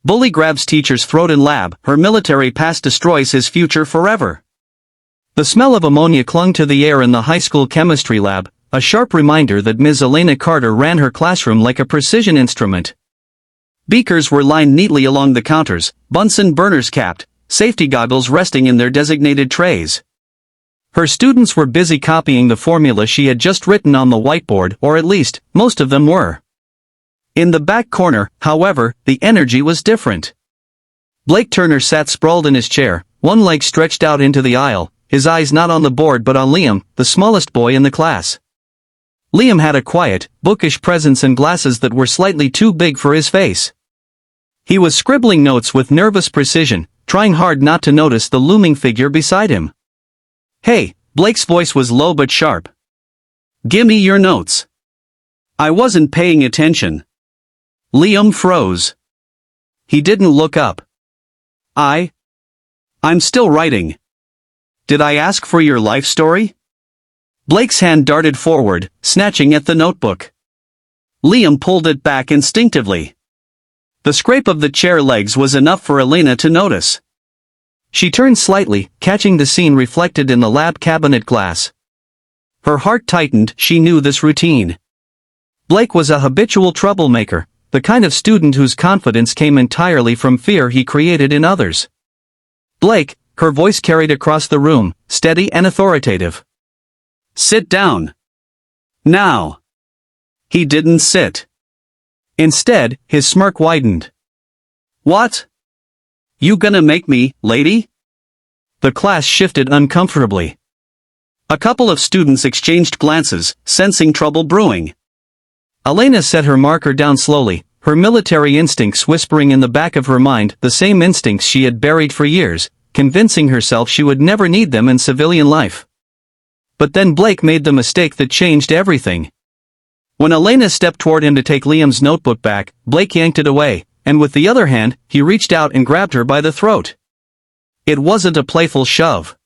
Bully grabs teacher's throat in lab. Her military past destroys his future forever. The smell of ammonia clung to the air in the high school chemistry lab, a sharp reminder that Ms. Elena Carter ran her classroom like a precision instrument. Beakers were lined neatly along the counters, Bunsen burners capped, safety goggles resting in their designated trays. Her students were busy copying the formula she had just written on the whiteboard, or at least, most of them were. In the back corner, however, the energy was different. Blake Turner sat sprawled in his chair, one leg stretched out into the aisle, his eyes not on the board but on Liam, the smallest boy in the class. Liam had a quiet, bookish presence and glasses that were slightly too big for his face. He was scribbling notes with nervous precision, trying hard not to notice the looming figure beside him. "Hey," Blake's voice was low but sharp. "Gimme your notes." "I wasn't paying attention." Liam froze. He didn't look up. I'm still writing." "Did I ask for your life story?" Blake's hand darted forward, snatching at the notebook. Liam pulled it back instinctively. The scrape of the chair legs was enough for Elena to notice. She turned slightly, catching the scene reflected in the lab cabinet glass. Her heart tightened. She knew this routine. Blake was a habitual troublemaker, the kind of student whose confidence came entirely from fear he created in others. "Blake," her voice carried across the room, steady and authoritative. "Sit down. Now." He didn't sit. Instead, his smirk widened. "What? You gonna make me, lady?" The class shifted uncomfortably. A couple of students exchanged glances, sensing trouble brewing. Elena set her marker down slowly, her military instincts whispering in the back of her mind, the same instincts she had buried for years, convincing herself she would never need them in civilian life. But then Blake made the mistake that changed everything. When Elena stepped toward him to take Liam's notebook back, Blake yanked it away, and with the other hand, he reached out and grabbed her by the throat. It wasn't a playful shove.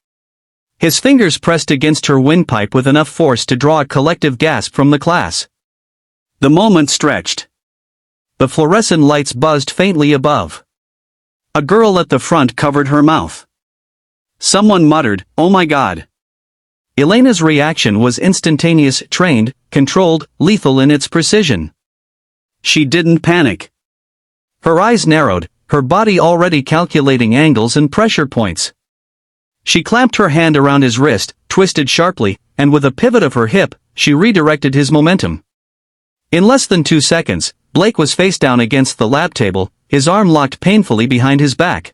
His fingers pressed against her windpipe with enough force to draw a collective gasp from the class. The moment stretched. The fluorescent lights buzzed faintly above. A girl at the front covered her mouth. Someone muttered, "Oh my God." Elena's reaction was instantaneous, trained, controlled, lethal in its precision. She didn't panic. Her eyes narrowed, her body already calculating angles and pressure points. She clamped her hand around his wrist, twisted sharply, and with a pivot of her hip, she redirected his momentum. In less than 2 seconds, Blake was face down against the lab table, his arm locked painfully behind his back.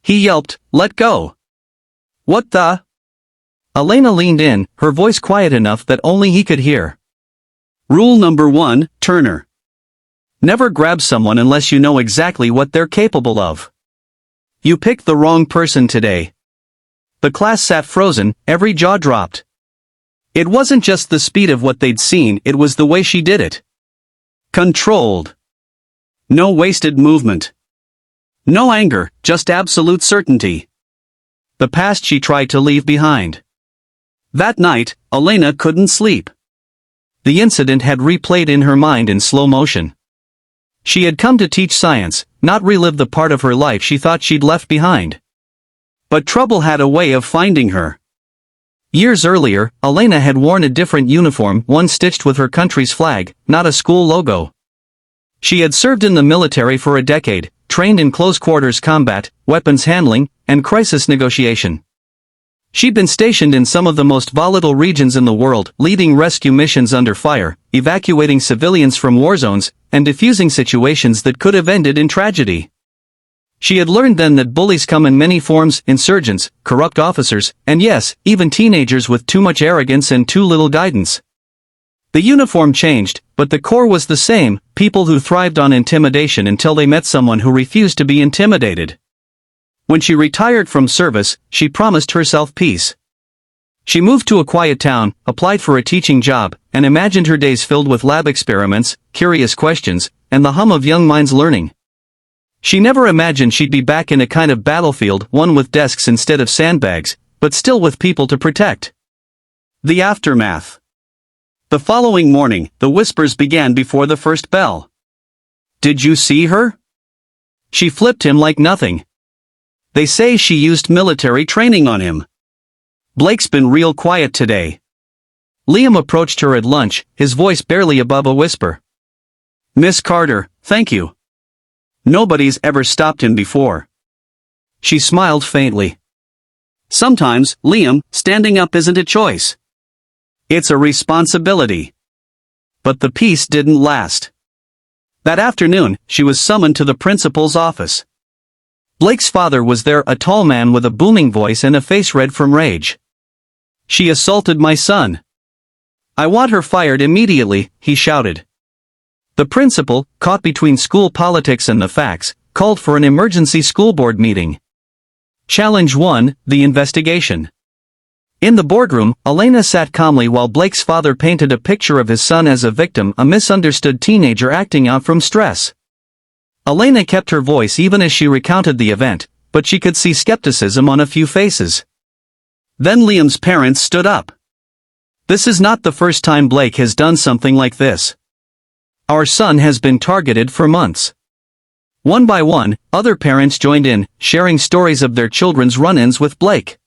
He yelped, "Let go!" "What the?" Elena leaned in, her voice quiet enough that only he could hear. "Rule number 1, Turner. Never grab someone unless you know exactly what they're capable of. You picked the wrong person today." The class sat frozen, every jaw dropped. It wasn't just the speed of what they'd seen, it was the way she did it. Controlled. No wasted movement. No anger, just absolute certainty. The past she tried to leave behind. That night, Elena couldn't sleep. The incident had replayed in her mind in slow motion. She had come to teach science, not relive the part of her life she thought she'd left behind. But trouble had a way of finding her. Years earlier, Elena had worn a different uniform, one stitched with her country's flag, not a school logo. She had served in the military for a decade, trained in close-quarters combat, weapons handling, and crisis negotiation. She'd been stationed in some of the most volatile regions in the world, leading rescue missions under fire, evacuating civilians from war zones, and diffusing situations that could have ended in tragedy. She had learned then that bullies come in many forms: insurgents, corrupt officers, and yes, even teenagers with too much arrogance and too little guidance. The uniform changed, but the core was the same: people who thrived on intimidation until they met someone who refused to be intimidated. When she retired from service, she promised herself peace. She moved to a quiet town, applied for a teaching job, and imagined her days filled with lab experiments, curious questions, and the hum of young minds learning. She never imagined she'd be back in a kind of battlefield, one with desks instead of sandbags, but still with people to protect. The aftermath. The following morning, the whispers began before the first bell. "Did you see her?" She flipped him like nothing. They say she used military training on him. Blake's been real quiet today. Liam approached her at lunch, his voice barely above a whisper. Miss Carter, thank you. Nobody's ever stopped him before. She smiled faintly. Sometimes, Liam, standing up isn't a choice. It's a responsibility. But the peace didn't last. That afternoon, she was summoned to the principal's office. Blake's father was there, a tall man with a booming voice and a face red from rage. She assaulted my son. I want her fired immediately, he shouted. The principal, caught between school politics and the facts, called for an emergency school board meeting. Challenge 1, the investigation. In the boardroom, Elena sat calmly while Blake's father painted a picture of his son as a victim, a misunderstood teenager acting out from stress. Elena kept her voice even as she recounted the event, but she could see skepticism on a few faces. Then Liam's parents stood up. This is not the first time Blake has done something like this. Our son has been targeted for months. One by one, other parents joined in, sharing stories of their children's run-ins with Blake.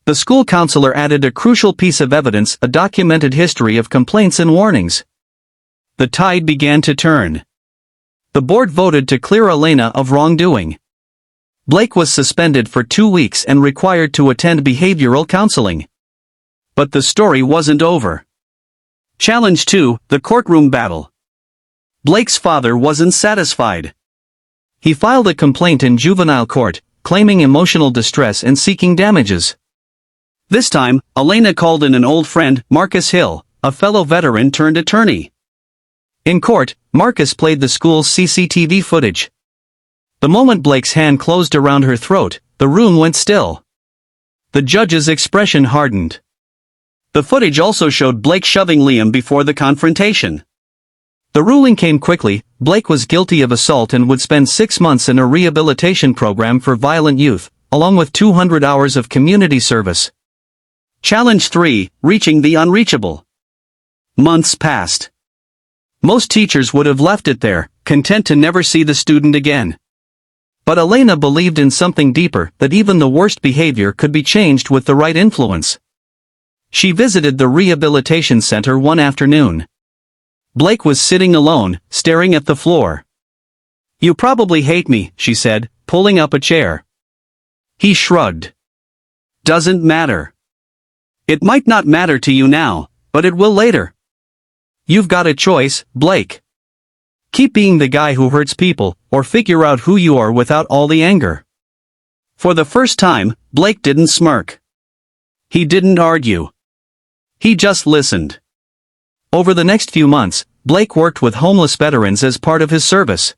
The school counselor added a crucial piece of evidence, a documented history of complaints and warnings. The tide began to turn. The board voted to clear Elena of wrongdoing. Blake was suspended for 2 weeks and required to attend behavioral counseling. But the story wasn't over. Challenge 2, the courtroom battle. Blake's father wasn't satisfied. He filed a complaint in juvenile court, claiming emotional distress and seeking damages. This time, Elena called in an old friend, Marcus Hill, a fellow veteran turned attorney. In court, Marcus played the school's CCTV footage. The moment Blake's hand closed around her throat, the room went still. The judge's expression hardened. The footage also showed Blake shoving Liam before the confrontation. The ruling came quickly. Blake was guilty of assault and would spend 6 months in a rehabilitation program for violent youth, along with 200 hours of community service. Challenge 3, reaching the unreachable. Months passed. Most teachers would have left it there, content to never see the student again. But Elena believed in something deeper, that even the worst behavior could be changed with the right influence. She visited the rehabilitation center one afternoon. Blake was sitting alone, staring at the floor. You probably hate me, she said, pulling up a chair. He shrugged. Doesn't matter. It might not matter to you now, but it will later. You've got a choice, Blake. Keep being the guy who hurts people, or figure out who you are without all the anger. For the first time, Blake didn't smirk. He didn't argue. He just listened. Over the next few months, Blake worked with homeless veterans as part of his service.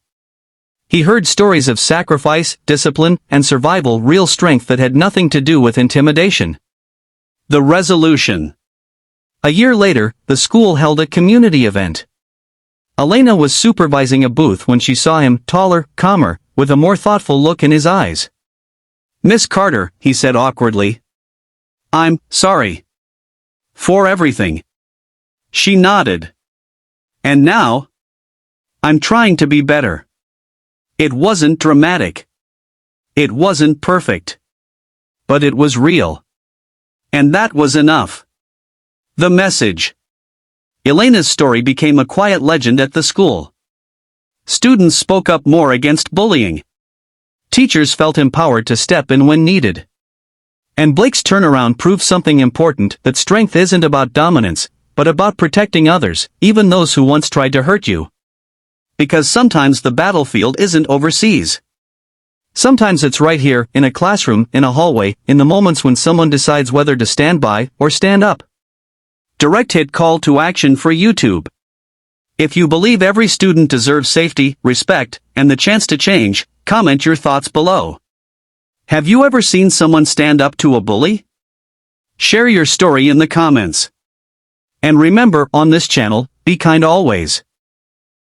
He heard stories of sacrifice, discipline, and survival, real strength that had nothing to do with intimidation. The resolution. A year later, the school held a community event. Elena was supervising a booth when she saw him, taller, calmer, with a more thoughtful look in his eyes. Miss Carter, he said awkwardly. I'm sorry. For everything. She nodded. And now? I'm trying to be better. It wasn't dramatic. It wasn't perfect. But it was real. And that was enough. The message. Elena's story became a quiet legend at the school. Students spoke up more against bullying. Teachers felt empowered to step in when needed. And Blake's turnaround proved something important, that strength isn't about dominance, but about protecting others, even those who once tried to hurt you. Because sometimes the battlefield isn't overseas. Sometimes it's right here, in a classroom, in a hallway, in the moments when someone decides whether to stand by or stand up. Direct hit call to action for YouTube. If you believe every student deserves safety, respect, and the chance to change, comment your thoughts below. Have you ever seen someone stand up to a bully? Share your story in the comments. And remember, on this channel, be kind always.